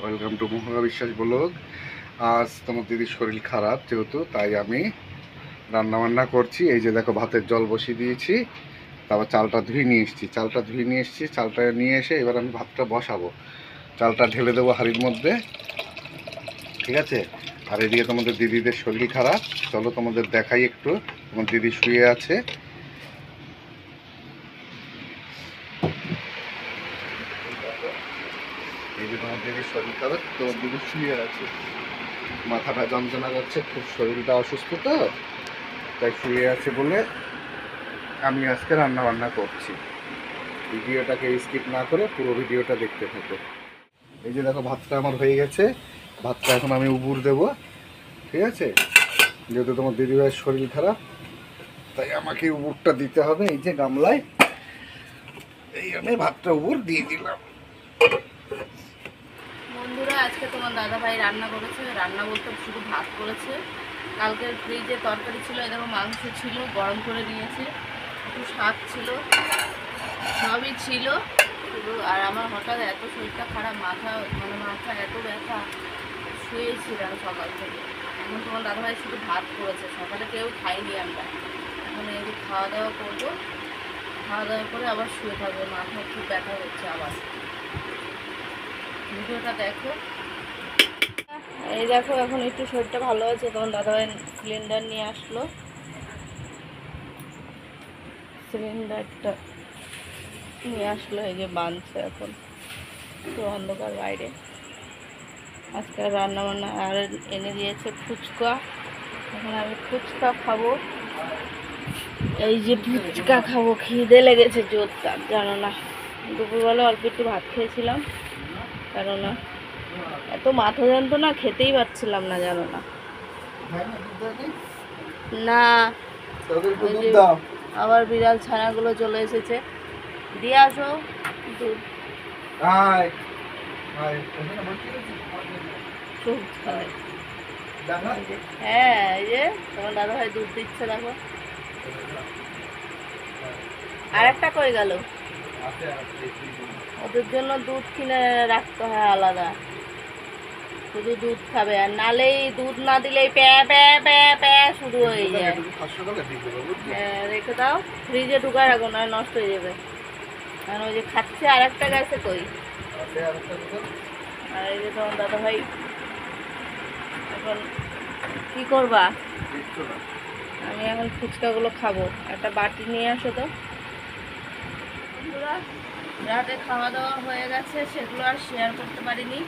Welcome to মহা বিশ্বাস blog. আজ তোমার দিদির শরীর খারাপ যেহেতু, তাই আমি রান্নাবান্না করছি। এই যে দেখো, ভাতের জল বসিয়ে দিয়েছি, তারপর চালটা ধুয়ে নিয়ে এসেছি। চালটা নিয়ে এসে এবার আমি ভাতটা বসাবো। চালটা ঢেলে দেবো হাঁড়ির মধ্যে, ঠিক আছে। আর এদিকে তোমাদের দিদিদের শরীর খারাপ, চলো তোমাদের দেখাই একটু। তোমার দিদি শুয়ে আছে, এই যে তোমার দিদির শরীর খারাপ, তোমার দিদি শুয়ে আছে, মাথাটা যন্ত্রণা করছে, খুব শরীরটা অসুস্থ তো, তাই শুয়ে আছে বলে আমি আজকে রান্না বান্না করছি। ভিডিওটাকে স্কিপ না করে পুরো ভিডিওটা দেখতে থাকো। এই যে দেখো, ভাতটা আমার হয়ে গেছে। ভাতটা এখন আমি উবুর দেব, ঠিক আছে। যেহেতু তোমার দিদিভাইয়ের শরীর খারাপ, তাই আমাকে উবুরটা দিতে হবে। এই যে গামলায় এই আমি ভাতটা উবুর দিয়ে দিলাম। বন্ধুরা, আজকে তোমার দাদা ভাই রান্না করেছে। রান্না বলতে শুধু ভাত করেছে। কালকের ফ্রিজে তরকারি ছিল, এরকম মাংস ছিল, গরম করে নিয়েছে, একটু শাক ছিল, সবই ছিল শুধু। আর আমার হঠাৎ এত শরীরটা খারাপ, মাথা এত ব্যথা, শুয়েছিলাম সকাল থেকে। এখন তোমার দাদা ভাই শুধু ভাত করেছে, সকালে কেউ খাইনি আমরা। এখন এই যে খাওয়া দাওয়া করবো, খাওয়া দাওয়া করে আবার শুয়ে থাকবো। মাথা খুব ব্যথা হচ্ছে আবার। ভিডিওটা দেখো। এই দেখো, এখন একটু শরীরটা ভালো আছে। তখন দাদাভাই সিলিন্ডার নিয়ে আসলো, সিলিন্ডারটা নিয়ে আসলো, এই যে বাঁধছে। এখন একটু অন্ধকার বাইরে। আজকে রান্না বান্না আর এনে দিয়েছে ফুচকা। এখন আমি ফুচকা খাবো। এই যে ফুচকা খাবো, খিদে লেগেছে জোরদার, জানো না। দুপুরবেলা অল্প একটু ভাত খেয়েছিলাম, কেননা এত মাথা যন্ত্রণা, খেতেই পারছিলাম না, জানো না। না, আবার বিড়াল ছানাগুলো চলে এসেছে, দিয়ে আসো দুধ। হ্যাঁ, এই যে তোমার দাদা ভাই দুধ দিচ্ছে, দেখো। আর একটা কই গেল? ওদের জন্য দুধ কিনে রাখতে হয় আলাদা, শুধু দুধ খাবে। আর নালেই দুধ না দিলেই প্যা প্যা প্যা প্যা শুরু হয়ে যায়। হ্যাঁ, রেখে দাও, ফ্রিজে ঢুকায় রাখো, না নষ্ট হয়ে যাবে। কারণ ওই যে খাচ্ছে। আর একটা গেছে কই? আর এই যে তোমার দাদা ভাই এখন কি করবা? আমি এখন ফুচকাগুলো খাবো। একটা বাটি নিয়ে আসো তো। রাতে খাওয়া দাওয়া হয়ে গেছে, সেগুলো আর শেয়ার করতে পারিনি।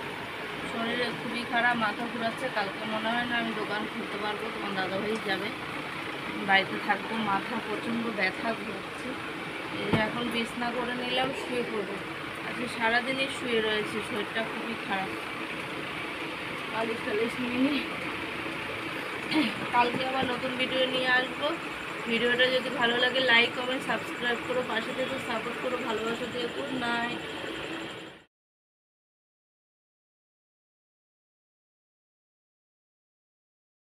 শরীরে খুবই খারাপ, মাথা ঘুরাচ্ছে। কালকে মনে হয় না আমি দোকান খুলতে পারবো, তোমার দাদাভাই যাবে, বাড়িতে থাকবো। মাথা প্রচণ্ড ব্যথা ঘুরছে। এই যে এখন বিছনা করে নিলাম, শুয়ে পড়বো। আজকে সারাদিনই শুয়ে রয়েছে, শরীরটা খুবই খারাপ। বালিশ টালিশ নিয়ে কালকে আবার নতুন ভিডিও নিয়ে আসবো। ভিডিওটা যদি ভালো লাগে লাইক কমেন্ট সাবস্ক্রাইব করো, পাশে থেকে সাপোর্ট করো, ভালোবাসা দিয়ে। Good night.